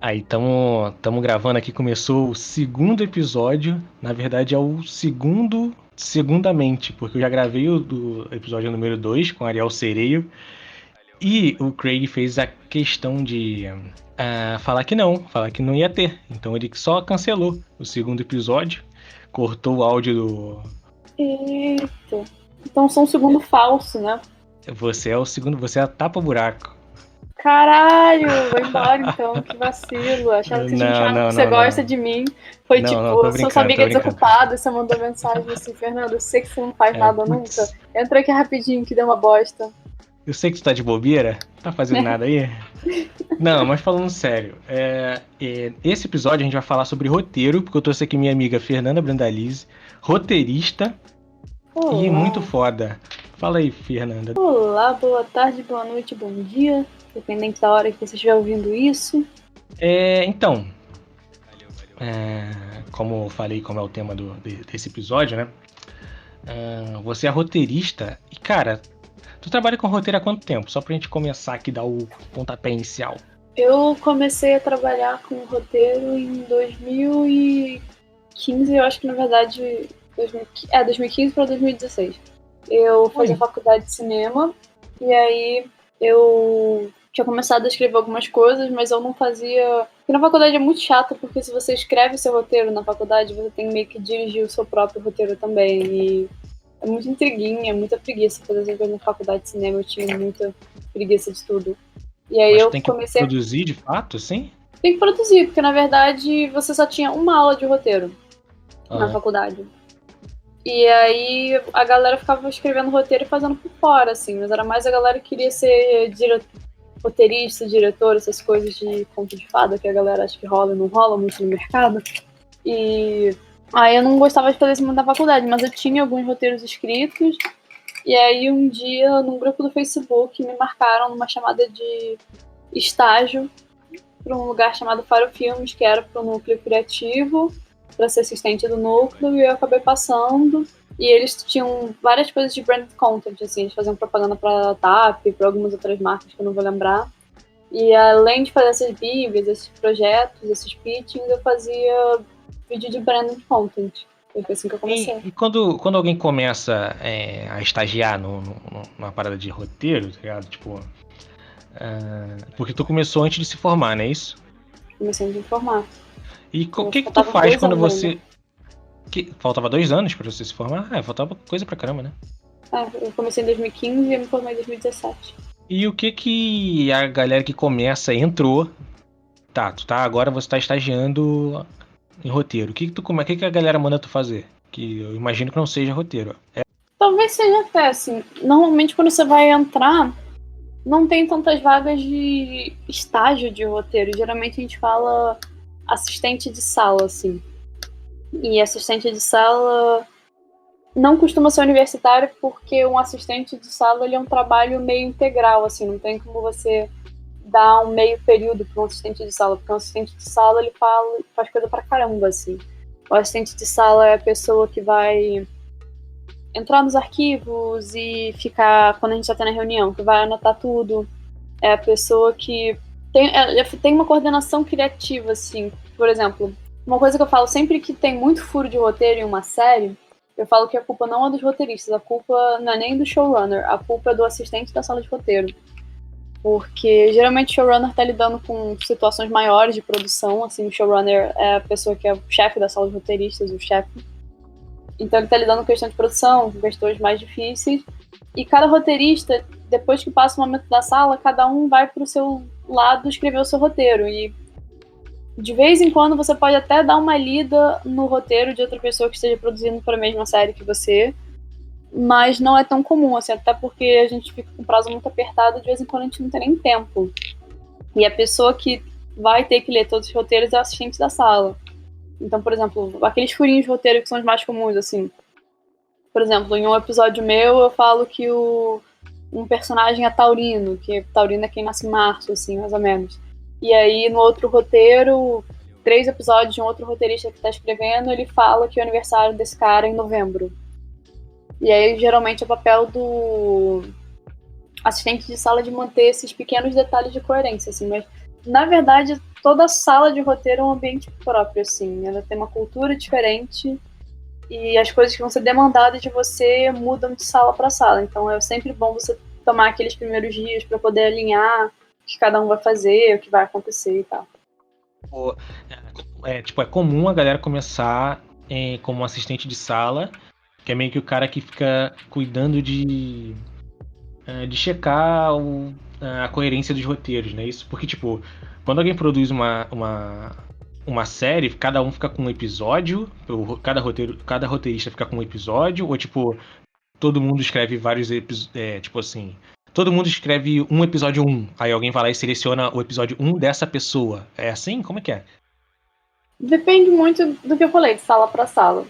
Aí, tamo gravando aqui, começou o segundo episódio. Na verdade, é o segundo, segundamente, porque eu já gravei o do episódio número 2 com Ariel Sereio. E o Craig fez a questão de falar que não ia ter. Então ele só cancelou o segundo episódio, cortou o áudio do. Eita. Então sou um segundo falso, né? Você é o segundo, você é a tapa-buraco. Caralho, vai embora então, que vacilo. Achava que você tinha me Não, chamado não, porque você não, não, gosta não. de mim. Foi Não, tipo, não, tô sou sua brincando, tô amiga brincando. desocupada, você mandou mensagem assim, Fernando, eu sei que você não faz É, nada nunca. putz, Entra aqui rapidinho que deu uma bosta. eu sei que tu tá de bobeira, tá fazendo nada aí? Não, mas falando sério, esse episódio a gente vai falar sobre roteiro, porque eu trouxe aqui minha amiga Fernanda Brandalize, roteirista e muito Olá. foda. Fala aí, Fernanda. Olá, boa tarde, boa noite, bom dia. Dependente da hora que você estiver ouvindo isso. Então, como eu falei, como é o tema desse episódio, né? Você é roteirista e, cara, tu trabalha com roteiro há quanto tempo? Só pra gente começar aqui, dar o pontapé inicial. Eu comecei a trabalhar com roteiro em 2015, eu acho que na verdade 2015 para 2016. Eu fazia Oi. faculdade de cinema e aí eu tinha começado a escrever algumas coisas, mas eu não fazia. Porque na faculdade é muito chato, porque se você escreve seu roteiro na faculdade, você tem meio que dirigir o seu próprio roteiro também. E é muito intriguinha, muita preguiça fazer essas coisas na faculdade de cinema, eu tinha muita preguiça de tudo. E aí Mas tu eu tem que comecei. produzir de fato, sim? Tem que produzir, porque na verdade você só tinha uma aula de roteiro na Aham. faculdade. E aí a galera ficava escrevendo roteiro e fazendo por fora, assim, mas era mais a galera que queria ser roteirista, diretor, essas coisas de conto de fada que a galera acha que rola e não rola muito no mercado. E aí eu não gostava de fazer isso muito na faculdade, mas eu tinha alguns roteiros escritos. E aí um dia, num grupo do Facebook, me marcaram numa chamada de estágio para um lugar chamado Faro Filmes, que era para o núcleo criativo, para ser assistente do núcleo, e eu acabei passando. E eles tinham várias coisas de branded content, assim, eles faziam propaganda para TAP, para algumas outras marcas que eu não vou lembrar. E além de fazer essas bíblias, esses projetos, esses pitchings, eu fazia vídeo de branded content. Foi assim que eu comecei. E quando alguém começa a estagiar numa parada de roteiro, tá ligado? Tipo, porque tu começou antes de se formar, não é isso? Comecei a me informar. E o Eu que tu faltava faz 2 quando anos ainda. você. Faltava 2 anos pra você se formar? Faltava coisa pra caramba, né? Eu comecei em 2015 e eu me formei em 2017. E o que a galera que começa entrou. Tá, agora você tá estagiando em roteiro. O que a galera manda tu fazer? Que eu imagino que não seja roteiro. Talvez seja até assim. Normalmente quando você vai entrar, não tem tantas vagas de estágio de roteiro. Geralmente a gente fala assistente de sala, assim. E assistente de sala não costuma ser universitário porque um assistente de sala ele é um trabalho meio integral, assim. Não tem como você dar um meio período para um assistente de sala, porque um assistente de sala ele faz coisa pra caramba, assim. O assistente de sala é a pessoa que vai entrar nos arquivos e ficar, quando a gente está tendo a reunião, que vai anotar tudo. É a pessoa que tem uma coordenação criativa, assim. Por exemplo, uma coisa que eu falo sempre que tem muito furo de roteiro em uma série, eu falo que a culpa não é dos roteiristas, a culpa não é nem do showrunner, a culpa é do assistente da sala de roteiro. Porque geralmente o showrunner tá lidando com situações maiores de produção, assim, o showrunner é a pessoa que é o chefe da sala de roteiristas, o chefe. Então ele tá lidando com questão de produção, com questões mais difíceis. E cada roteirista, depois que passa o momento da sala, cada um vai pro seu lado escrever o seu roteiro. E de vez em quando você pode até dar uma lida no roteiro de outra pessoa que esteja produzindo para a mesma série que você, mas não é tão comum, assim, até porque a gente fica com prazo muito apertado, de vez em quando a gente não tem nem tempo. E a pessoa que vai ter que ler todos os roteiros é o assistente da sala. Então, por exemplo, aqueles furinhos de roteiro que são os mais comuns, assim. Por exemplo, em um episódio meu, eu falo que um personagem é taurino, que taurino é quem nasce em março, assim, mais ou menos. E aí, no outro roteiro, 3 episódios de um outro roteirista que tá escrevendo, ele fala que o aniversário desse cara é em novembro. E aí, geralmente, é o papel do assistente de sala de manter esses pequenos detalhes de coerência, assim, mas Na verdade, toda sala de roteiro é um ambiente próprio, assim. Ela tem uma cultura diferente e as coisas que vão ser demandadas de você mudam de sala para sala. Então é sempre bom você tomar aqueles primeiros dias para poder alinhar o que cada um vai fazer, o que vai acontecer e tal. É comum a galera começar como assistente de sala, que é meio que o cara que fica cuidando de checar a coerência dos roteiros, né? Isso porque, tipo, quando alguém produz uma série, cada um fica com um episódio, cada roteirista fica com um episódio, ou tipo, todo mundo escreve vários episódios, tipo assim, todo mundo escreve um episódio 1, aí alguém vai lá e seleciona o episódio 1 dessa pessoa. É assim? Como é que é? Depende muito do que eu falei, de sala para sala.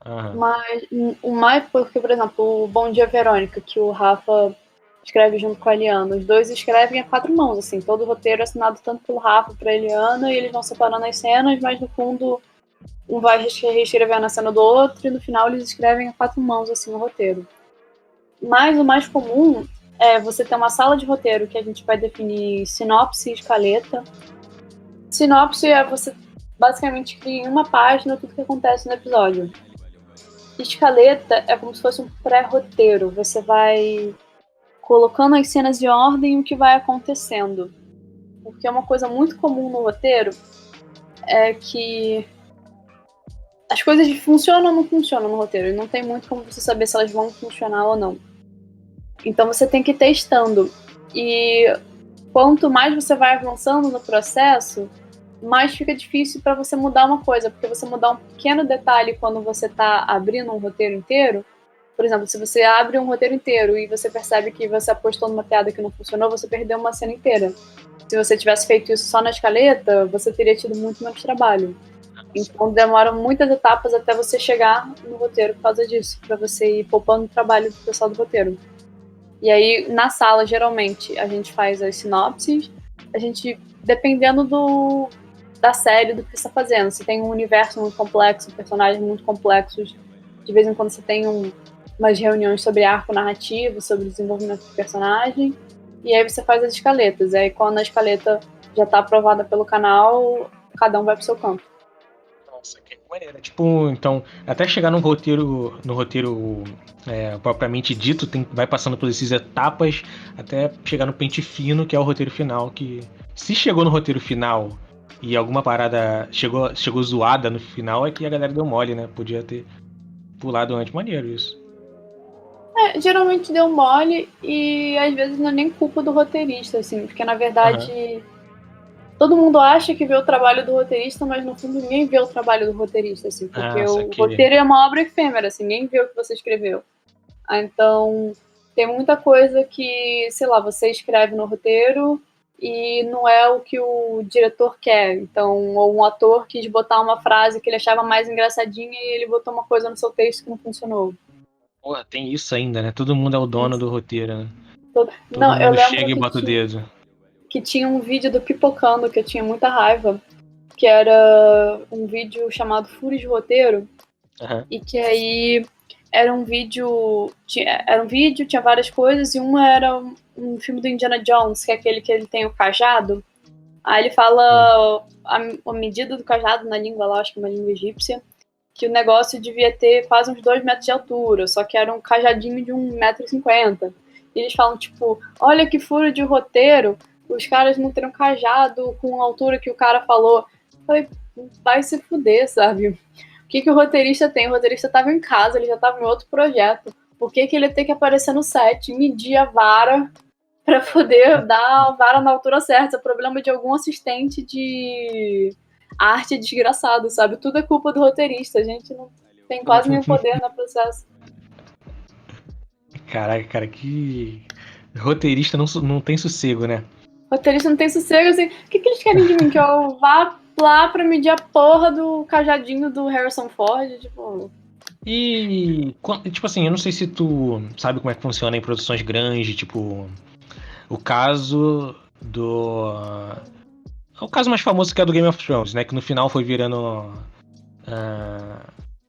Aham. Mas o mais, porque, por exemplo, o Bom Dia Verônica, que o Rafa escreve junto com a Eliana, os dois escrevem a 4 mãos, assim, todo o roteiro é assinado tanto pelo Rafa para a Eliana, e eles vão separando as cenas, mas no fundo um vai reescrevendo a cena do outro, e no final eles escrevem a 4 mãos, assim, o roteiro. Mas o mais comum é você ter uma sala de roteiro que a gente vai definir sinopse e escaleta. Sinopse é você basicamente cria em uma página tudo que acontece no episódio. Escaleta é como se fosse um pré-roteiro. Você vai colocando as cenas em ordem e o que vai acontecendo. Porque uma coisa muito comum no roteiro é que as coisas funcionam ou não funcionam no roteiro. E não tem muito como você saber se elas vão funcionar ou não. Então você tem que ir testando. E quanto mais você vai avançando no processo, mais fica difícil para você mudar uma coisa, porque você mudar um pequeno detalhe quando você está abrindo um roteiro inteiro, por exemplo, se você abre um roteiro inteiro e você percebe que você apostou numa piada que não funcionou, você perdeu uma cena inteira. Se você tivesse feito isso só na escaleta, você teria tido muito menos trabalho. Então demora muitas etapas até você chegar no roteiro por causa disso, para você ir poupando o trabalho do pessoal do roteiro. E aí, na sala, geralmente, a gente faz as sinopses, a gente, dependendo da série, do que você está fazendo. Se tem um universo muito complexo, personagens muito complexos, de vez em quando você tem umas reuniões sobre arco narrativo, sobre desenvolvimento do personagem, e aí você faz as escaletas. E aí, quando a escaleta já está aprovada pelo canal, cada um vai pro seu campo. Nossa, que maneira. Tipo, então, até chegar no roteiro propriamente dito, vai passando por essas etapas até chegar no pente fino, que é o roteiro final, que se chegou no roteiro final e alguma parada chegou zoada no final, é que a galera deu mole, né? Podia ter pulado antes. Maneiro isso. Geralmente deu mole e às vezes não é nem culpa do roteirista, assim, porque na verdade todo mundo acha que vê o trabalho do roteirista, mas no fundo ninguém vê o trabalho do roteirista, assim, porque o roteiro é uma obra efêmera, assim, ninguém vê o que você escreveu. Então, tem muita coisa que, sei lá, você escreve no roteiro e não é o que o diretor quer. Então, ou um ator quis botar uma frase que ele achava mais engraçadinha e ele botou uma coisa no seu texto que não funcionou. Pô, tem isso ainda, né? Todo mundo é o dono do roteiro, né? Todo Não, eu mundo lembro chega e bota o dedo. que tinha um vídeo do Pipocando que eu tinha muita raiva, que era um vídeo chamado Furos de Roteiro, e que aí era um vídeo, tinha várias coisas, e uma era um filme do Indiana Jones, que é aquele que ele tem o cajado. Aí ele fala a medida do cajado na língua lá, acho que é uma língua egípcia, que o negócio devia ter quase uns 2 metros de altura, só que era um cajadinho de 1,50 m. E eles falam, tipo, olha que furo de roteiro, os caras não terão cajado com a altura que o cara falou. Eu falei, vai se fuder, sabe? O que o roteirista tem? O roteirista tava em casa, ele já tava em outro projeto. Por que ele ia ter que aparecer no set, medir a vara pra poder dar a vara na altura certa? Isso é problema de algum assistente de arte desgraçado, sabe? Tudo é culpa do roteirista. A gente não tem quase nenhum poder no processo. Caraca, cara, que roteirista não tem sossego, né? Roteirista não tem sossego, assim. O que eles querem de mim? Que eu vá lá pra medir a porra do cajadinho do Harrison Ford? Tipo. E, tipo assim, eu não sei se tu sabe como é que funciona em produções grandes, tipo, o caso do... O caso mais famoso que é do Game of Thrones, né? Que no final foi virando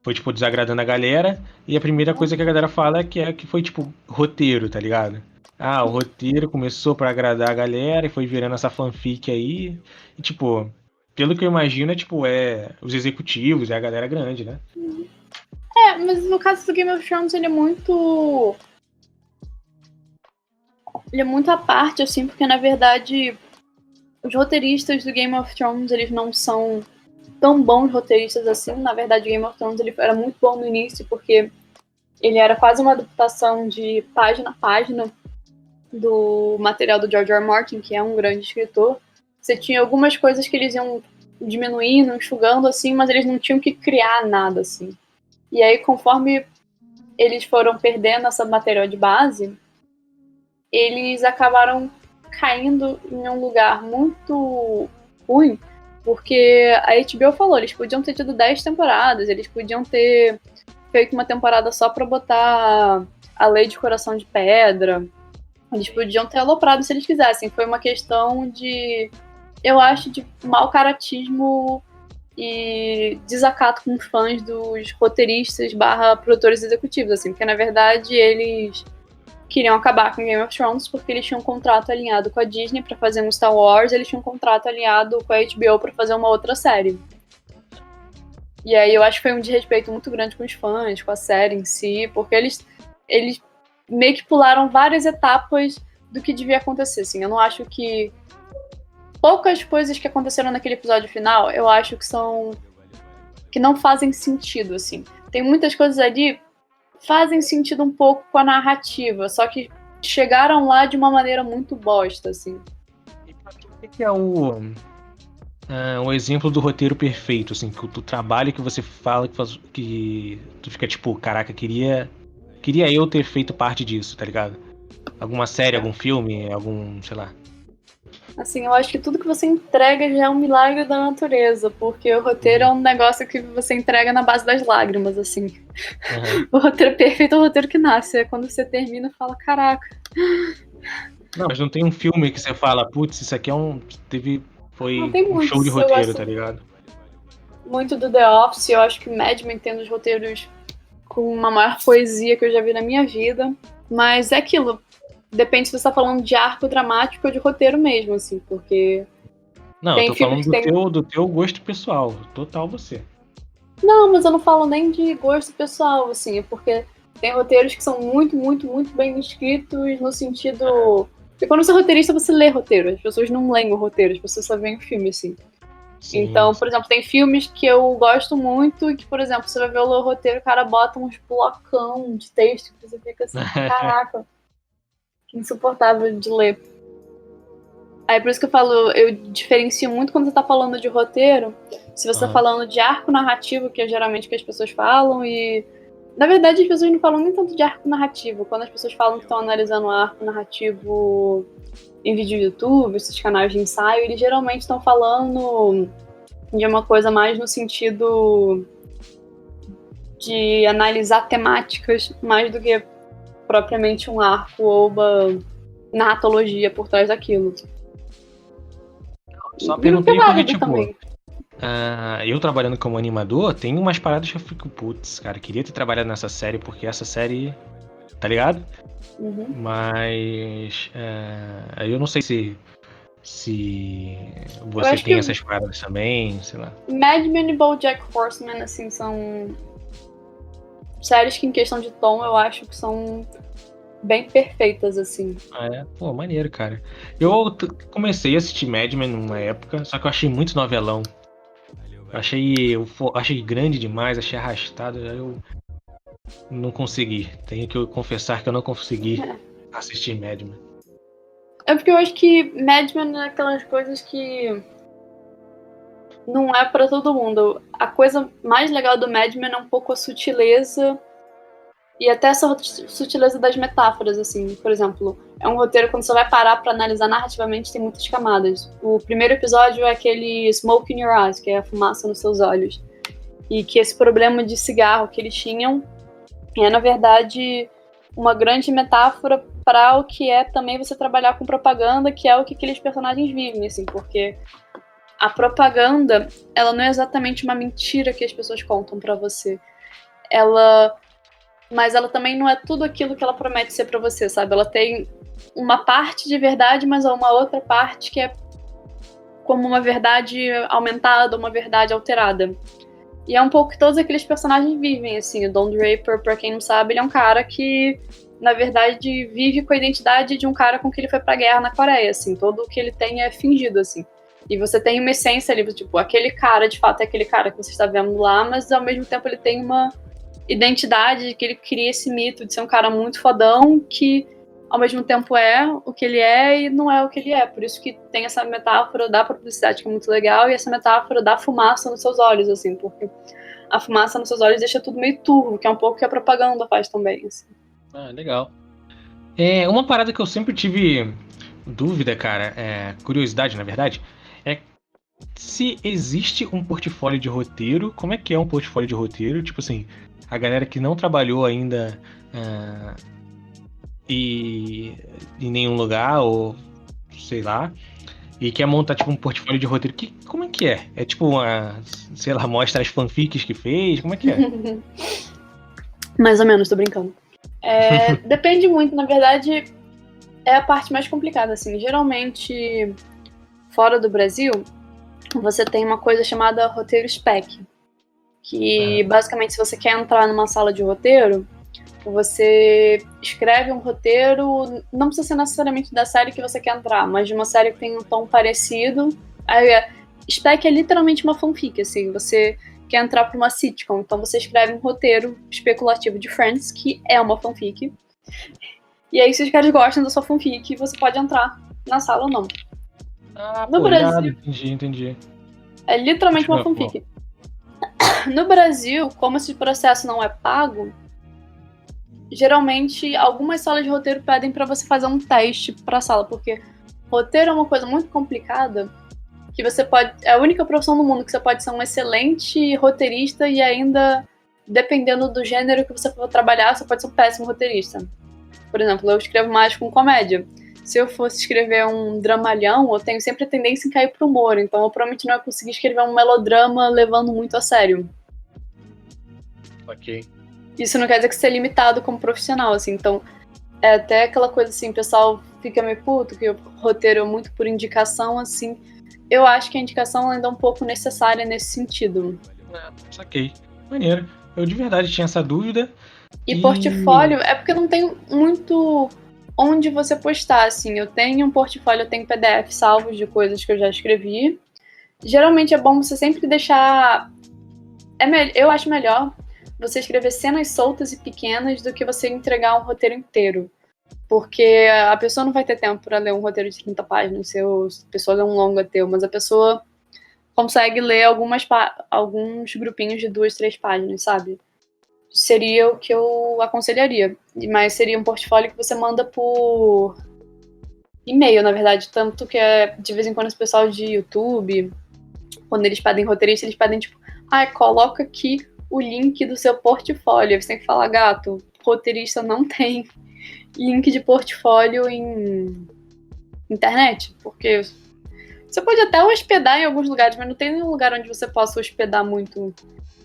foi, tipo, desagradando a galera. E a primeira coisa que a galera fala é que foi, tipo, roteiro, tá ligado? Ah, o roteiro começou pra agradar a galera e foi virando essa fanfic aí. E, tipo, pelo que eu imagino, é, tipo, os executivos, é a galera grande, né? Mas no caso do Game of Thrones, ele é muito. Ele é muito à parte, assim, porque na verdade os roteiristas do Game of Thrones, eles não são tão bons roteiristas assim. Na verdade, Game of Thrones ele era muito bom no início, porque ele era quase uma adaptação de página a página do material do George R. R. Martin, que é um grande escritor. Você tinha algumas coisas que eles iam diminuindo, enxugando, assim, mas eles não tinham que criar nada, assim. E aí, conforme eles foram perdendo essa material de base, eles acabaram caindo em um lugar muito ruim, porque a HBO falou, eles podiam ter tido 10 temporadas, eles podiam ter feito uma temporada só pra botar a Lei de Coração de Pedra, eles podiam ter aloprado se eles quisessem. Foi uma questão de, eu acho, de mau caratismo e desacato com os fãs dos roteiristas / produtores executivos, assim, porque na verdade eles queriam acabar com Game of Thrones porque eles tinham um contrato alinhado com a Disney para fazer um Star Wars, eles tinham um contrato alinhado com a HBO para fazer uma outra série. E aí eu acho que foi um desrespeito muito grande com os fãs, com a série em si, porque eles meio que pularam várias etapas do que devia acontecer, assim. Eu não acho que poucas coisas que aconteceram naquele episódio final, eu acho que não fazem sentido, assim. Tem muitas coisas ali fazem sentido um pouco com a narrativa, só que chegaram lá de uma maneira muito bosta, assim. E pra ti, o que é o exemplo do roteiro perfeito, assim, que o trabalho que você fala que tu fica tipo, caraca, queria eu ter feito parte disso, tá ligado? Alguma série, algum filme, sei lá. Assim, eu acho que tudo que você entrega já é um milagre da natureza, porque o roteiro é um negócio que você entrega na base das lágrimas, assim. Uhum. O roteiro perfeito é o roteiro que nasce, é quando você termina e fala, caraca. Não, mas não tem um filme que você fala, putz, isso aqui Não foi tem um show de muitos, eu roteiro, gosto tá ligado? muito do The Office, eu acho que Mad Men tem os roteiros com uma maior poesia que eu já vi na minha vida, mas é aquilo, depende se você tá falando de arco dramático ou de roteiro mesmo, assim, porque Não, eu tem tô filmes falando que tem. do teu gosto pessoal, total você. Não, mas eu não falo nem de gosto pessoal, assim, porque tem roteiros que são muito, muito, muito bem escritos no sentido. Porque quando você é roteirista, você lê roteiro. As pessoas não leem o roteiro, as pessoas só veem o filme, assim. Sim, Então, por exemplo, tem filmes que eu gosto muito e que, por exemplo, você vai ver o roteiro, o cara bota uns blocão de texto que você fica assim, caraca, que insuportável de ler. Aí por isso que eu falo, eu diferencio muito quando você tá falando de roteiro, se você tá falando de arco narrativo, que é geralmente o que as pessoas falam, e na verdade as pessoas não falam nem tanto de arco narrativo. Quando as pessoas falam que estão analisando arco narrativo em vídeo do YouTube, esses canais de ensaio, eles geralmente estão falando de uma coisa mais no sentido de analisar temáticas mais do que propriamente um arco ou uma narratologia por trás daquilo. Só E o que é perguntei porque, válido tipo, também. eu trabalhando como animador, tem umas paradas que eu fico, putz, cara, queria ter trabalhado nessa série, porque essa série, tá ligado? Uhum. Mas eu não sei se Eu você acho tem que essas paradas também, sei lá. Mad Men e BoJack Horseman, assim, são séries que em questão de tom eu acho que são bem perfeitas, assim. Pô, maneiro, cara. Comecei a assistir Mad Men numa época, só que eu achei muito novelão. Eu achei grande demais, achei arrastado, aí eu não consegui. Tenho que confessar que eu não consegui assistir Mad Men. É porque eu acho que Mad Men é aquelas coisas que não é pra todo mundo. A coisa mais legal do Mad Men é um pouco a sutileza e até essa sutileza das metáforas, assim. Por exemplo, é um roteiro quando você vai parar pra analisar narrativamente tem muitas camadas. O primeiro episódio é aquele smoke in your eyes, que é a fumaça nos seus olhos. E que esse problema de cigarro que eles tinham é, na verdade, uma grande metáfora para o que é também você trabalhar com propaganda, que é o que aqueles personagens vivem, assim, porque a propaganda, ela não é exatamente uma mentira que as pessoas contam pra você. Mas ela também não é tudo aquilo que ela promete ser pra você, sabe? Ela tem uma parte de verdade, mas uma outra parte que é como uma verdade aumentada, uma verdade alterada. E é um pouco que todos aqueles personagens vivem, assim. O Don Draper, pra quem não sabe, ele é um cara que, na verdade, vive com a identidade de um cara com que ele foi pra guerra na Coreia, assim. Tudo o que ele tem é fingido, assim. E você tem uma essência ali, tipo, aquele cara, de fato, é aquele cara que você está vendo lá, mas ao mesmo tempo ele tem uma identidade de que ele cria esse mito de ser um cara muito fodão que ao mesmo tempo é o que ele é e não é o que ele é. Por isso que tem essa metáfora da publicidade que é muito legal e essa metáfora da fumaça nos seus olhos, assim, porque a fumaça nos seus olhos deixa tudo meio turvo, que é um pouco que a propaganda faz também, assim. Ah, legal. Uma parada que eu sempre tive dúvida, cara, curiosidade, na verdade, é se existe um portfólio de roteiro. Como é que é um portfólio de roteiro? Tipo assim, a galera que não trabalhou ainda em nenhum lugar, ou sei lá, e quer montar tipo um portfólio de roteiro. Como é que é? É tipo sei lá, mostra as fanfics que fez? Como é que é? Mais ou menos, tô brincando. Depende muito, na verdade, é a parte mais complicada, assim. Geralmente, fora do Brasil, você tem uma coisa chamada roteiro spec, que basicamente, se você quer entrar numa sala de roteiro, você escreve um roteiro, não precisa ser necessariamente da série que você quer entrar, mas de uma série que tem um tom parecido. Spec é literalmente uma fanfic, assim, você quer entrar para uma sitcom, então você escreve um roteiro especulativo de Friends, que é uma fanfic, e aí se os caras gostam da sua fanfic, você pode entrar na sala ou não. No Brasil, entendi. é literalmente uma fanfic. No Brasil, como esse processo não é pago, geralmente algumas salas de roteiro pedem para você fazer um teste para a sala, porque roteiro é uma coisa muito complicada, que você pode, é a única profissão no mundo que você pode ser um excelente roteirista e ainda, dependendo do gênero que você for trabalhar, você pode ser um péssimo roteirista. Por exemplo, eu escrevo mais com comédia. Se eu fosse escrever um dramalhão, eu tenho sempre a tendência em cair pro humor, então eu provavelmente não ia conseguir escrever um melodrama levando muito a sério. Ok. Isso não quer dizer que você é limitado como profissional, assim, então é até aquela coisa assim, o pessoal fica meio puto, que o roteiro é muito por indicação, assim. Eu acho que a indicação ainda é um pouco necessária nesse sentido. Saquei. Maneiro. Eu de verdade tinha essa dúvida. E portfólio é porque não tem muito onde você postar, assim. Eu tenho um portfólio, eu tenho PDF salvos de coisas que eu já escrevi. Geralmente é bom você sempre deixar... Eu acho melhor você escrever cenas soltas e pequenas do que você entregar um roteiro inteiro. Porque a pessoa não vai ter tempo para ler um roteiro de 30 páginas, se a pessoa lê um longa teu, mas a pessoa consegue ler alguns grupinhos de 2, 3 páginas, sabe? Seria o que eu aconselharia. Mas seria um portfólio que você manda por e-mail, na verdade. Tanto que de vez em quando esse pessoal de YouTube, quando eles pedem roteirista, eles pedem tipo, coloca aqui o link do seu portfólio. Você tem que falar, gato, roteirista não tem link de portfólio em internet, porque você pode até hospedar em alguns lugares, mas não tem nenhum lugar onde você possa hospedar muito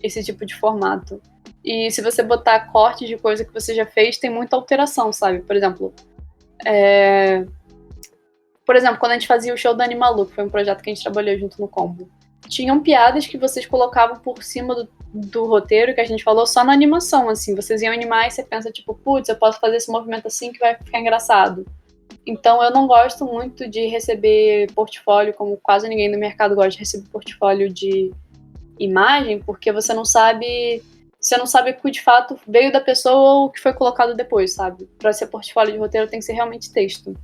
esse tipo de formato. E se você botar cortes de coisa que você já fez, tem muita alteração, sabe? Por exemplo, quando a gente fazia o show da Animalu, que foi um projeto que a gente trabalhou junto no Combo, tinham piadas que vocês colocavam por cima do roteiro que a gente falou só na animação, assim. Vocês iam animar e você pensa, tipo, putz, eu posso fazer esse movimento assim que vai ficar engraçado. Então eu não gosto muito de receber portfólio, como quase ninguém no mercado gosta de receber portfólio de imagem, porque você não sabe o que de fato veio da pessoa ou o que foi colocado depois, sabe? Pra ser portfólio de roteiro tem que ser realmente texto.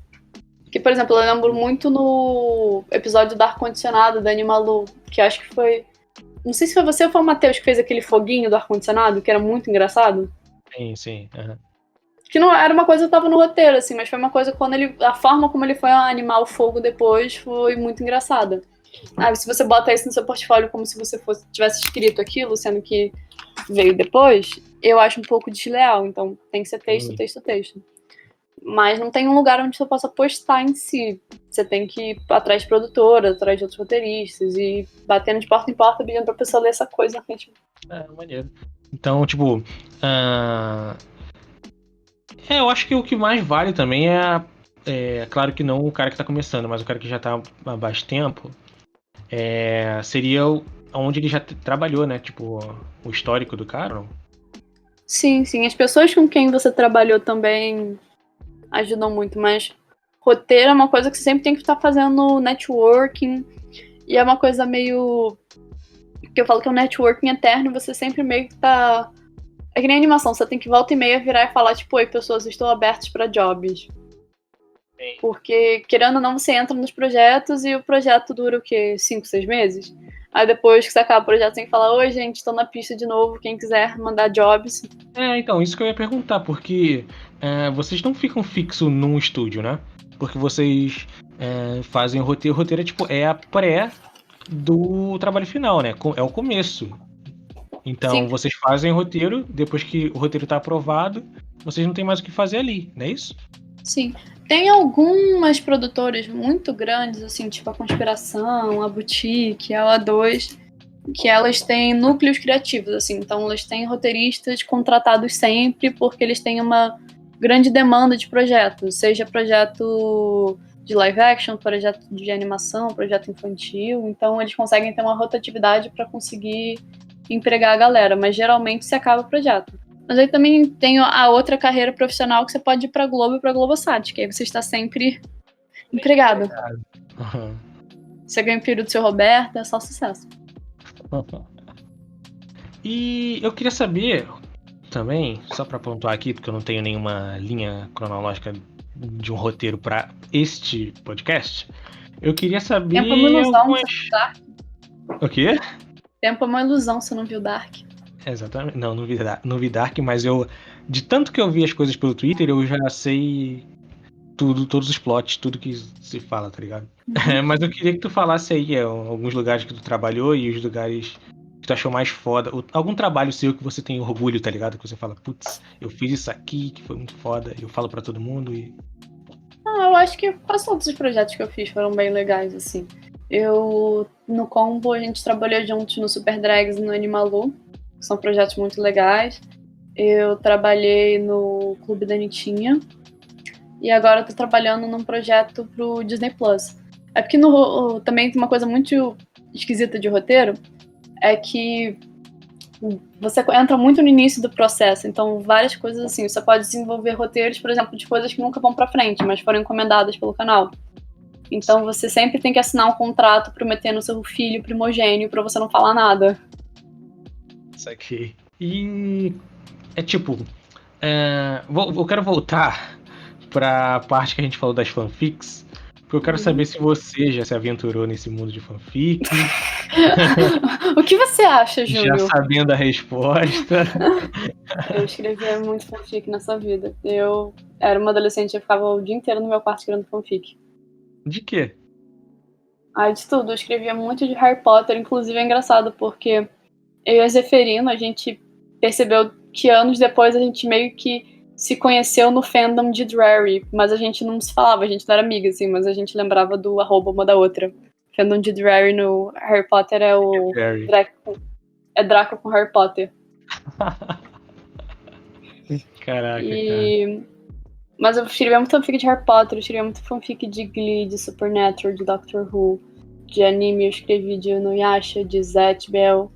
Que, por exemplo, eu lembro muito no episódio do ar-condicionado da Animalu, que acho que foi... Não sei se foi você ou foi o Matheus que fez aquele foguinho do ar-condicionado, que era muito engraçado. Sim. Uhum. Que não era uma coisa que tava no roteiro, assim, mas foi uma coisa quando a forma como ele foi animar o fogo depois foi muito engraçada. Se você bota isso no seu portfólio como se você tivesse escrito aquilo, sendo que veio depois, eu acho um pouco desleal. Então tem que ser texto. Mas não tem um lugar onde você possa postar em si. Você tem que ir atrás de produtoras, atrás de outros roteiristas e batendo de porta em porta pedindo pra pessoa ler essa coisa. Maneiro. Então, tipo, eu acho que o que mais vale também claro que não o cara que tá começando, mas o cara que já tá há mais tempo, seria onde ele já trabalhou, né? Tipo, o histórico do cara, não? Sim, as pessoas com quem você trabalhou também ajudam muito, mas roteiro é uma coisa que você sempre tem que estar fazendo networking, e é uma coisa meio... que eu falo que é um networking eterno, você sempre meio que tá... É que nem animação, você tem que volta e meia virar e falar, tipo, oi, pessoas, estou abertas para jobs. Sim. Porque, querendo ou não, você entra nos projetos e o projeto dura o quê? 5, 6 meses? Aí depois que você acaba o projeto, você tem que falar, oi, gente, estou na pista de novo, quem quiser mandar jobs. Então, isso que eu ia perguntar, porque vocês não ficam fixos num estúdio, né? Porque vocês fazem o roteiro. O roteiro é a pré do trabalho final, né? É o começo. Então, Sim. vocês fazem o roteiro, depois que o roteiro tá aprovado, vocês não tem mais o que fazer ali, não é isso? Sim. Tem algumas produtoras muito grandes, assim, tipo a Conspiração, a Boutique, a O2, que elas têm núcleos criativos, assim. Então, elas têm roteiristas contratados sempre, porque eles têm uma grande demanda de projetos, seja projeto de live action, projeto de animação, projeto infantil. Então, eles conseguem ter uma rotatividade para conseguir empregar a galera, mas geralmente se acaba o projeto. Mas aí também tem a outra carreira profissional que você pode ir pra Globo e pra Globosat, que aí você está sempre empregado. Uhum. Você ganha o período do seu Roberto, é só sucesso. E eu queria saber também, só pra pontuar aqui, porque eu não tenho nenhuma linha cronológica de um roteiro pra este podcast, eu queria saber Tempo é uma ilusão, você não viu Dark? O quê? Tempo é uma ilusão, você não viu Dark. Exatamente. Não vi Dark, mas de tanto que eu vi as coisas pelo Twitter, eu já sei todos os plots, tudo que se fala, tá ligado? Mas eu queria que tu falasse aí alguns lugares que tu trabalhou e os lugares que tu achou mais foda. Algum trabalho seu que você tem orgulho, tá ligado? Que você fala, putz, eu fiz isso aqui, que foi muito foda, eu falo pra todo mundo e... Eu acho que quase todos os projetos que eu fiz foram bem legais, assim. No Combo, a gente trabalhou juntos no Super Drags e no Animalu, que são projetos muito legais. Eu trabalhei no Clube da Anitinha. E agora eu tô trabalhando num projeto pro Disney Plus. É porque também tem uma coisa muito esquisita de roteiro, é que você entra muito no início do processo, então várias coisas assim, você pode desenvolver roteiros, por exemplo, de coisas que nunca vão pra frente, mas foram encomendadas pelo canal. Então você sempre tem que assinar um contrato prometendo seu filho primogênio pra você não falar nada. Isso aqui. E eu quero voltar pra parte que a gente falou das fanfics, porque eu quero saber se você já se aventurou nesse mundo de fanfic. O que você acha, Júlio? Já sabendo a resposta. Eu escrevia muito fanfic nessa vida. Eu era uma adolescente e ficava o dia inteiro no meu quarto escrevendo fanfic. De quê? De tudo. Eu escrevia muito de Harry Potter. Inclusive é engraçado porque eu e a Zeferino, a gente percebeu que anos depois a gente meio que se conheceu no fandom de Drarry, mas a gente não se falava, a gente não era amiga, assim, mas a gente lembrava do arroba uma da outra. O fandom de Drarry no Harry Potter é o Draco com Harry Potter. Caraca, Mas eu escrevia muito fanfic de Harry Potter, eu escrevia muito fanfic de Glee, de Supernatural, de Doctor Who, de anime eu escrevi de Inuyasha, de Zatbel,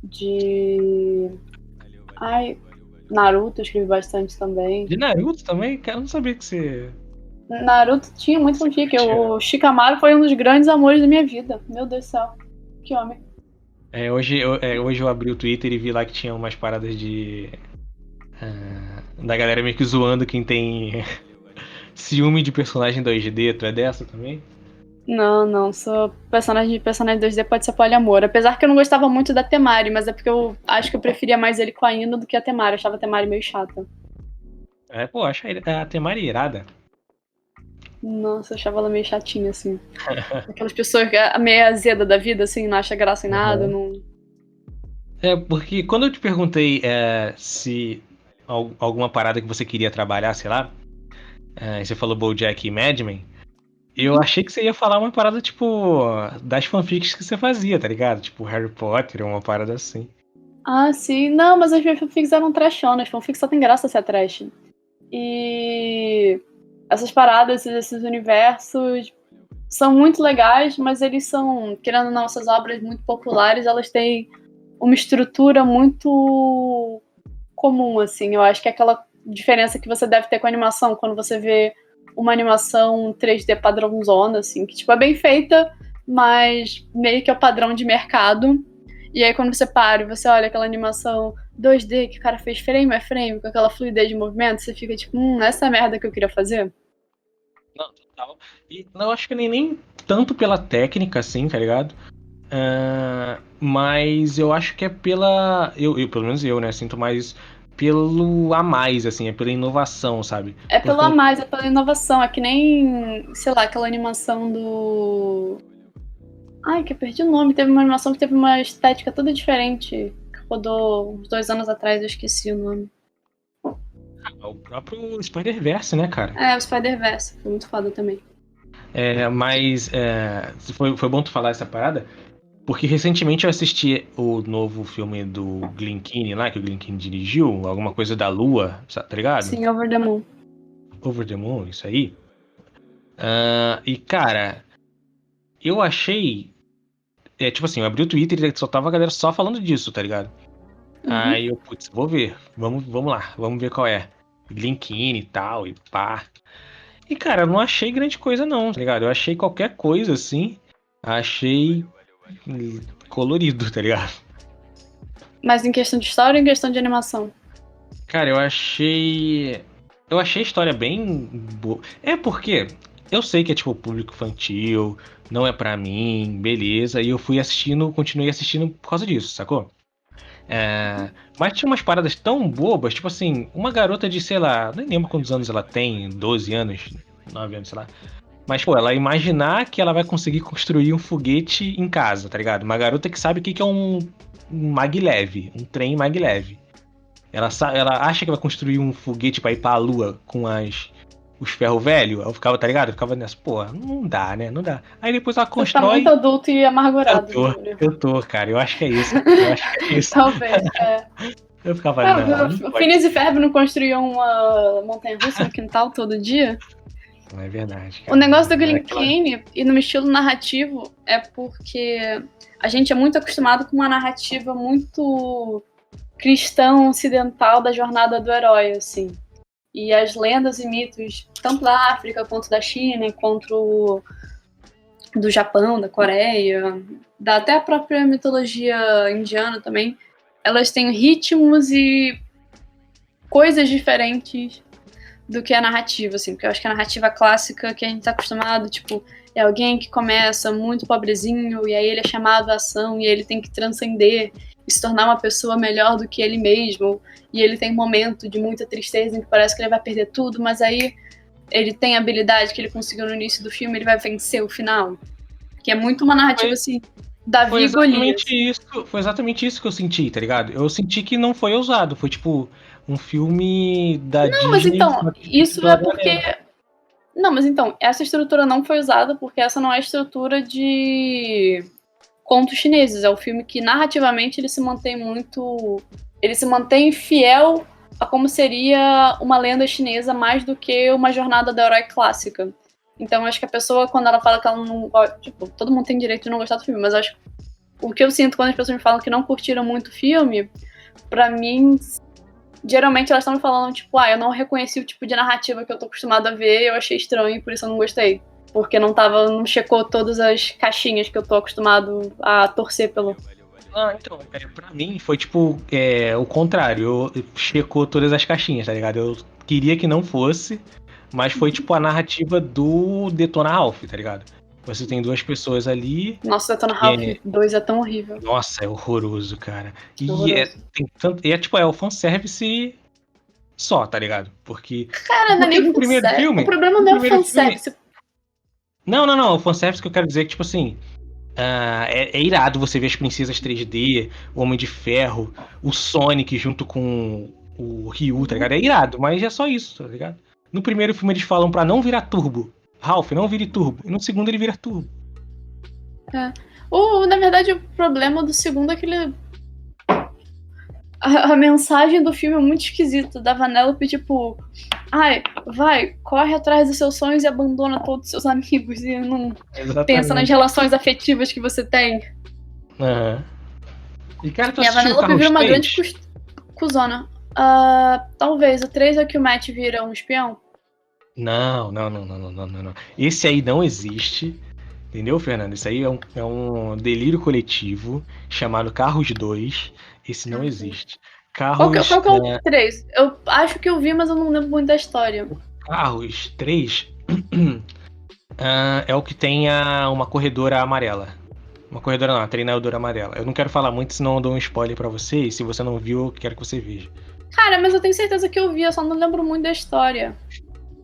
de... Naruto eu escrevi bastante também. De Naruto também? Cara, eu não sabia que você... Naruto tinha muito fanfic, o Shikamaru foi um dos grandes amores da minha vida. Meu Deus do céu, que homem. Hoje eu abri o Twitter e vi lá que tinha umas paradas da galera meio que zoando quem tem ciúme de personagem 2D. Tu é dessa também? Não, sou personagem 2D pode ser poliamor. Apesar que eu não gostava muito da Temari, mas é porque eu acho que eu preferia mais ele com a Ino do que a Temari. Eu achava a Temari meio chata. Acho a Temari irada. Nossa, eu achava ela meio chatinha, assim. Aquelas pessoas meio azeda da vida, assim, não acha graça em nada, não... Porque quando eu te perguntei se alguma parada que você queria trabalhar, sei lá, Você falou BoJack e Mad Men. Eu achei que você ia falar uma parada, tipo, das fanfics que você fazia, tá ligado? Tipo, Harry Potter, uma parada assim. Ah, sim. Não, mas as minhas fanfics eram trashonas. Fanfics só tem graça ser trash. E essas paradas, esses universos são muito legais, mas eles são, querendo ou não, essas obras muito populares, elas têm uma estrutura muito comum, assim. Eu acho que é aquela diferença que você deve ter com a animação, quando você vê uma animação 3D padrãozona, assim, que tipo, é bem feita, mas meio que é o padrão de mercado. E aí quando você para e você olha aquela animação 2D que o cara fez frame a frame, com aquela fluidez de movimento, você fica tipo, essa é a merda que eu queria fazer. Não, total. E não acho que nem tanto pela técnica, assim, tá ligado? Mas eu acho que é pela. Pelo menos eu, né? Sinto mais pelo a mais, assim, é pela inovação, sabe? É pelo a Porque mais, é pela inovação. É que nem, sei lá, aquela animação do. Ai, que eu perdi o nome. Teve uma animação que teve uma estética toda diferente. Que rodou uns 2 anos atrás, eu esqueci o nome. o próprio Spider-Verse, né, cara? É, o Spider-Verse. Foi muito foda também. Foi bom tu falar essa parada, porque recentemente eu assisti o novo filme do Glen Keane lá, que o Glen Keane dirigiu, alguma coisa da Lua, tá ligado? Sim, Over the Moon. Over the Moon, isso aí. E, cara, eu achei. Tipo assim, eu abri o Twitter e só tava a galera só falando disso, tá ligado? Aí eu, putz, vou ver. Vamos lá, vamos ver qual é. Linkine e tal, e pá. E, cara, eu não achei grande coisa, não, tá ligado? Eu achei qualquer coisa assim. Achei colorido, tá ligado? Mas em questão de história ou em questão de animação? Cara, eu achei. Eu achei a história bem boa. É porque eu sei que é tipo público infantil, não é pra mim, beleza. E eu fui assistindo, continuei assistindo por causa disso, sacou? Mas tinha umas paradas tão bobas, tipo assim, uma garota de, sei lá, nem lembro quantos anos ela tem, 12 anos, 9 anos, sei lá. Mas, pô, ela imaginar que ela vai conseguir construir um foguete em casa, tá ligado? Uma garota que sabe o que é um maglev, um trem maglev. Ela acha que vai construir um foguete pra ir pra lua com os ferros velhos. Eu ficava, tá ligado? Eu ficava nessa, pô, não dá, né? Não dá. Aí depois ela Você tá muito constrói. adulto e amargurado, Júlio. Eu tô, cara. Eu acho que é isso. Eu acho que é isso. Talvez, Eu ficava, não O pode. Phineas e Ferb não construíam uma montanha-russa no quintal todo dia? Não é verdade, O cara. negócio do Glen Aquela... Keane e no estilo narrativo é porque a gente é muito acostumado com uma narrativa muito cristã ocidental da jornada do herói, assim. E as lendas e mitos, tanto da África quanto da China, quanto do Japão, da Coreia, até a própria mitologia indiana também, elas têm ritmos e coisas diferentes do que a narrativa, assim, porque eu acho que a narrativa clássica que a gente tá acostumado, tipo, é alguém que começa muito pobrezinho e aí ele é chamado à ação e ele tem que transcender e se tornar uma pessoa melhor do que ele mesmo, e ele tem um momento de muita tristeza em que parece que ele vai perder tudo, mas aí ele tem a habilidade que ele conseguiu no início do filme, ele vai vencer o final, que é muito uma narrativa, assim, Davi e Golias. Foi exatamente isso que eu senti, tá ligado? Eu senti que não foi ousado, foi tipo um filme da Não, mas Disney. então, isso é porque... Não, mas então, essa estrutura não foi usada porque essa não é a estrutura de contos chineses. É um filme que narrativamente ele se mantém muito... Ele se mantém fiel a como seria uma lenda chinesa mais do que uma jornada do herói clássica. Então eu acho que a pessoa, quando ela fala que ela não... Tipo, todo mundo tem direito de não gostar do filme, mas eu acho... O que eu sinto quando as pessoas me falam que não curtiram muito o filme, pra mim... Geralmente elas estão me falando, tipo, eu não reconheci o tipo de narrativa que eu tô acostumada a ver, eu achei estranho e por isso eu não gostei. Porque não checou todas as caixinhas que eu tô acostumado a torcer pelo. Então, pra mim foi tipo o contrário. Eu checou todas as caixinhas, tá ligado? Eu queria que não fosse, mas foi tipo a narrativa do Detona Ralph, tá ligado? Você tem duas pessoas ali. Nossa, Detona Ralph 2 é tão horrível. Nossa, é horroroso, cara. E horroroso. é o fanservice só, tá ligado? Porque. Cara, não é nem no primeiro filme. O problema não é o fanservice. Não. O fanservice que eu quero dizer é que, tipo assim. É irado você ver as princesas 3D, o Homem de Ferro, o Sonic junto com o Ryu, tá ligado? É irado, mas é só isso, tá ligado? No primeiro filme eles falam pra não virar turbo. Ralph, não vire turbo. E no segundo ele vira turbo. Na verdade, o problema do segundo é que ele... A mensagem do filme é muito esquisita. Da Vanellope, tipo... Ai, vai, corre atrás dos seus sonhos e abandona todos os seus amigos. E não pensa nas relações afetivas que você tem. Uhum. E, cara, tu E a assistiu Vanellope vira uma 3? grande cuzona. Talvez. O 3 é que o Matt vira um espião? Não. Esse aí não existe. Entendeu, Fernando? Isso aí é um delírio coletivo chamado Carros 2. Esse não existe. Qual que é o 3? Eu acho que eu vi, mas eu não lembro muito da história. Carros 3 é o que tem uma corredora amarela. Uma corredora não, uma treinadora amarela. Eu não quero falar muito, senão eu dou um spoiler pra você. E se você não viu, eu quero que você veja. Cara, mas eu tenho certeza que eu vi, eu só não lembro muito da história.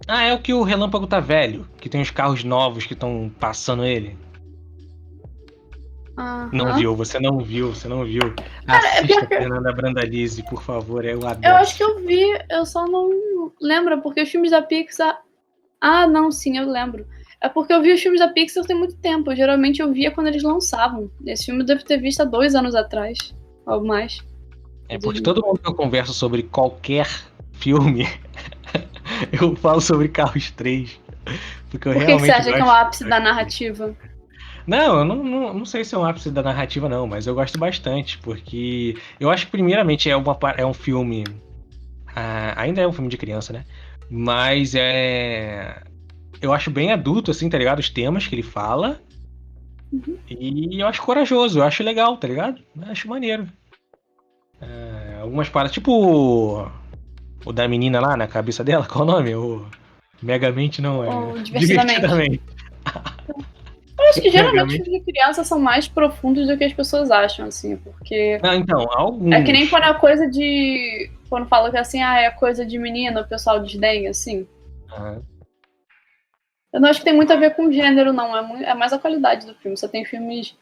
É o que o Relâmpago tá velho. Que tem os carros novos que estão passando ele. Não viu, você não viu. Cara, Assista Fernanda Brandalize, por favor, eu adoro. Eu acho que eu vi, eu só não lembro, porque os filmes da Pixar... não, sim, eu lembro. É porque eu vi os filmes da Pixar tem muito tempo. Geralmente eu via quando eles lançavam. Esse filme eu devo ter visto há 2 anos atrás, ou mais. É porque todo mundo que eu converso sobre qualquer filme, eu falo sobre Carros 3. Porque eu realmente você acha que é o ápice da narrativa? Não, eu não sei se é um ápice da narrativa, não, mas eu gosto bastante, porque eu acho que, primeiramente, é um filme. Ainda é um filme de criança, né? Mas eu acho bem adulto, assim, tá ligado? Os temas que ele fala. Uhum. E eu acho corajoso, eu acho legal, tá ligado? Eu acho maneiro. Algumas paradas, tipo o da menina lá na cabeça dela, qual o nome? O Megamente não é. Divertidamente. Eu acho que geralmente os filmes de criança são mais profundos do que as pessoas acham, assim, porque... então, alguns... É que nem quando é coisa de... Quando fala que assim, é coisa de menina, o pessoal desdenha, assim. Uhum. Eu não acho que tem muito a ver com gênero, não. É mais a qualidade do filme. Você tem filmes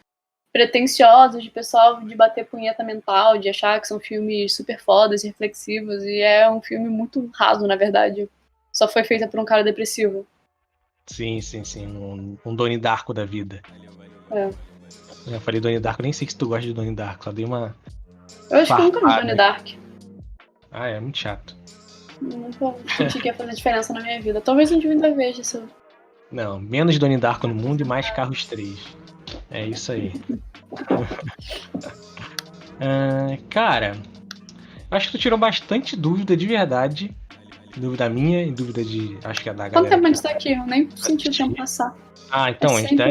pretensiosos, de pessoal de bater punheta mental, de achar que são filmes super fodas, reflexivos, e é um filme muito raso, na verdade. Só foi feita por um cara depressivo. Sim. Um Donnie Darko da vida. Eu falei Donnie Darko, nem sei se tu gosta de Donnie Darko, só dei uma... Eu acho que eu nunca vi Donnie Dark. É muito chato. Nunca senti que ia fazer diferença na minha vida. Talvez um dia eu ainda veja isso. Não, menos Donnie Darko no mundo e mais Carros 3. É isso aí. Cara, acho que tu tirou bastante dúvida de verdade. Dúvida minha e dúvida de... Acho que é da galera. Quanto tempo a gente tá aqui? Eu nem senti o tempo passar. Então, a gente tá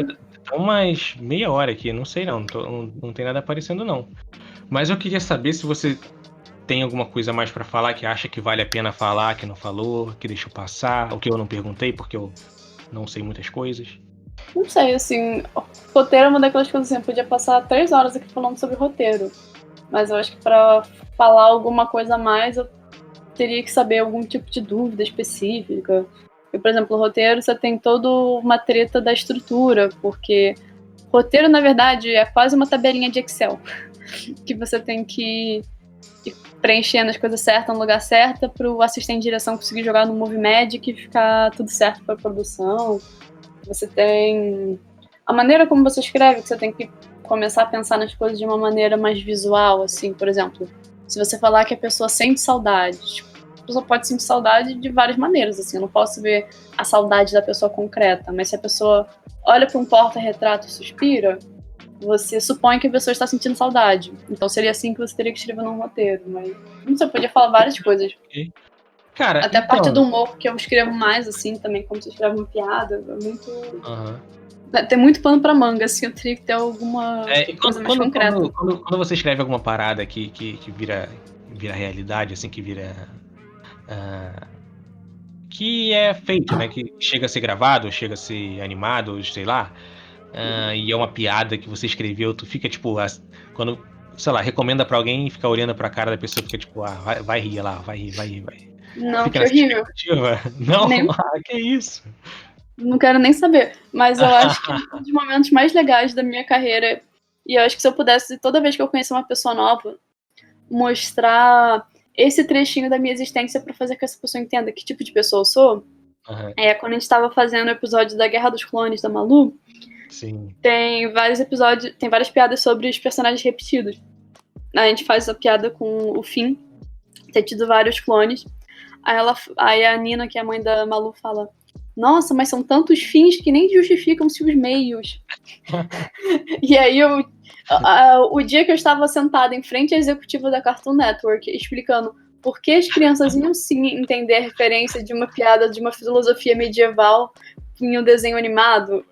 umas meia hora aqui. Não sei não tem nada aparecendo não. Mas eu queria saber se você tem alguma coisa mais pra falar que acha que vale a pena falar, que não falou, que deixou passar, ou que eu não perguntei porque eu não sei muitas coisas. Não sei, assim, roteiro é uma daquelas coisas assim, eu podia passar 3 horas aqui falando sobre roteiro. Mas eu acho que pra falar alguma coisa a mais, eu teria que saber algum tipo de dúvida específica. Por exemplo, o roteiro, você tem toda uma treta da estrutura, porque roteiro, na verdade, é quase uma tabelinha de Excel, que você tem que ir preenchendo as coisas certas no lugar certo para o assistente de direção conseguir jogar no Movie Magic e ficar tudo certo para a produção. Você tem a maneira como você escreve, que você tem que começar a pensar nas coisas de uma maneira mais visual, assim, por exemplo, se você falar que a pessoa sente saudade, a pessoa pode sentir saudade de várias maneiras, assim, eu não posso ver a saudade da pessoa concreta, mas se a pessoa olha para um porta-retrato e suspira, você supõe que a pessoa está sentindo saudade. Então seria assim que você teria que escrever num roteiro, mas não sei, eu podia falar várias coisas. Cara, até a parte do humor, que eu escrevo mais, assim, também, como você escreve uma piada, é muito... Tem muito pano pra manga, assim, eu teria que ter alguma coisa mais concreta. Quando você escreve alguma parada que vira realidade, assim, que vira... que é feito, né? Que chega a ser gravado, chega a ser animado, sei lá. E é uma piada que você escreveu, tu fica, tipo... quando, sei lá, recomenda pra alguém e fica olhando pra cara da pessoa, fica tipo... vai rir lá, vai rir. Não, fica que horrível. Não? Que isso? Não quero nem saber. Mas eu acho que um dos momentos mais legais da minha carreira, e eu acho que se eu pudesse, toda vez que eu conhecer uma pessoa nova, mostrar esse trechinho da minha existência pra fazer com que essa pessoa entenda que tipo de pessoa eu sou. Aham. Quando a gente tava fazendo o episódio da Guerra dos Clones da Malu, Sim. tem vários episódios, tem várias piadas sobre os personagens repetidos. A gente faz a piada com o Finn ter tido vários clones. Aí a Nina, que é a mãe da Malu, fala: nossa, mas são tantos fins que nem justificam-se os meios. E aí o dia que eu estava sentada em frente à executiva da Cartoon Network explicando por que as crianças iam sim entender a referência de uma piada de uma filosofia medieval em um desenho animado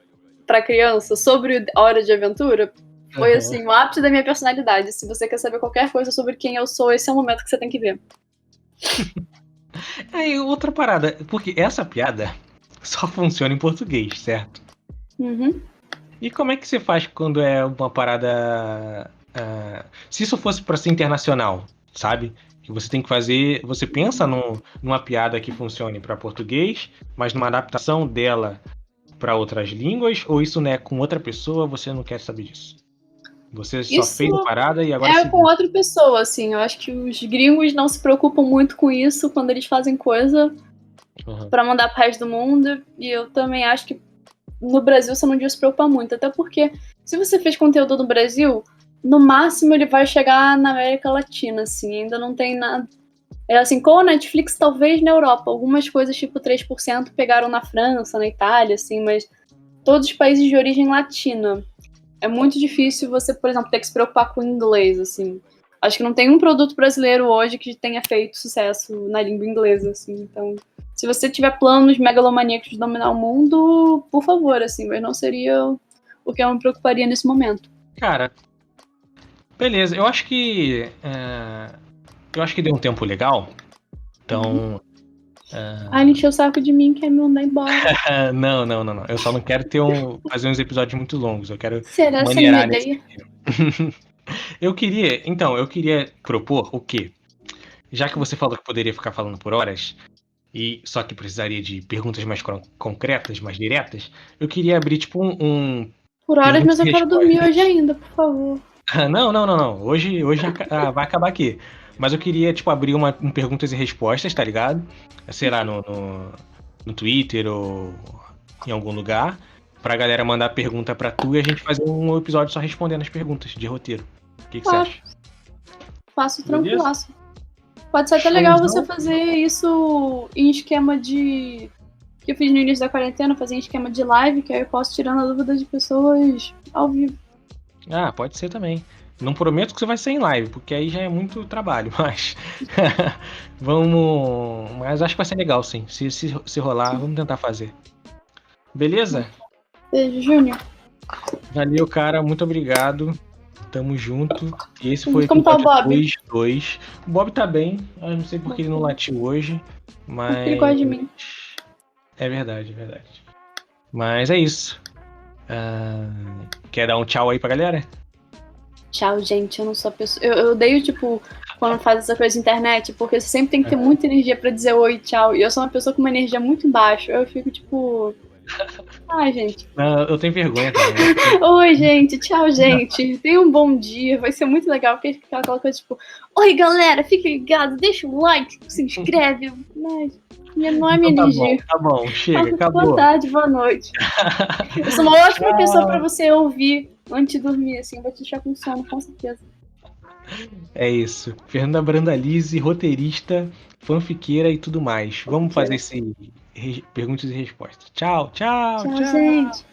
para criança sobre Hora de Aventura, foi assim, o ápice da minha personalidade. Se você quer saber qualquer coisa sobre quem eu sou, esse é o momento que você tem que ver. Aí, outra parada, porque essa piada só funciona em português, certo? Uhum. E como é que você faz quando é uma parada... se isso fosse para ser internacional, sabe? Que você tem que fazer... Você pensa numa piada que funcione para português, mas numa adaptação dela para outras línguas, ou isso não é com outra pessoa, você não quer saber disso? Você só Isso fez a parada e agora é seguiu. com outra pessoa, assim. Eu acho que os gringos não se preocupam muito com isso quando eles fazem coisa pra mandar pro resto do mundo. E eu também acho que no Brasil você não devia se preocupar muito. Até porque se você fez conteúdo no Brasil, no máximo ele vai chegar na América Latina, assim. Ainda não tem nada. É assim, com a Netflix, talvez na Europa. Algumas coisas, tipo 3%, pegaram na França, na Itália, assim, mas todos os países de origem latina. É muito difícil você, por exemplo, ter que se preocupar com o inglês, assim. Acho que não tem um produto brasileiro hoje que tenha feito sucesso na língua inglesa, assim. Então, se você tiver planos megalomaníacos de dominar o mundo, por favor, assim, mas não seria o que eu me preocuparia nesse momento. Cara, beleza. Eu acho que deu um tempo legal. Então... ele encheu o saco de mim, quer me mandar embora. Não. Eu só não quero fazer uns episódios muito longos. Eu quero Será essa minha maneirar nesse ideia? Eu queria propor o quê? Já que você falou que poderia ficar falando por horas, só que precisaria de perguntas mais concretas, mais diretas, eu queria abrir tipo Por horas, perguntas mas e eu quero dormir respostas. hoje ainda, por favor. Não. Hoje vai acabar aqui. Mas eu queria, tipo, abrir um perguntas e respostas, tá ligado? Sei lá, no Twitter ou em algum lugar, pra galera mandar pergunta pra tu e a gente fazer um episódio só respondendo as perguntas de roteiro. O que você Claro. acha? Faço Beleza? tranquilaço. Pode ser até legal você fazer isso em esquema de... que eu fiz no início da quarentena, fazer em esquema de live, que aí eu posso tirando a dúvida de pessoas ao vivo. Ah, pode ser também. Não prometo que você vai ser em live, porque aí já é muito trabalho, mas mas acho que vai ser legal, sim. Se rolar, vamos tentar fazer. Beleza? Beijo, Júnior. Valeu, cara. Muito obrigado. Tamo junto. E esse foi o Como tá o episódio Bob? 2. O Bob tá bem. Eu não sei porque ele não latiu hoje, mas... Porque ele gosta de mim. É verdade. Mas é isso. Quer dar um tchau aí pra galera? Tchau, gente. Eu não sou a pessoa... Eu odeio, tipo, quando faz essa coisa na internet, porque você sempre tem que ter muita energia pra dizer oi, tchau. E eu sou uma pessoa com uma energia muito baixa. Eu fico, tipo... Ai, gente. Não, eu tenho vergonha também. Oi, gente. Tchau, gente. Tenha um bom dia. Vai ser muito legal, porque fica aquela coisa, tipo... Oi, galera. Fique ligado. Deixa o like. Se inscreve. Mas... não é minha energia. Tá bom. Chega, acabou. Boa tarde, boa noite. Eu sou uma ótima pessoa pra você ouvir antes de dormir, assim. Vai te deixar com sono, com certeza. É isso. Fernanda Brandalize, roteirista, fanfiqueira e tudo mais. Vamos fazer esse perguntas e respostas. Tchau, Tchau, gente.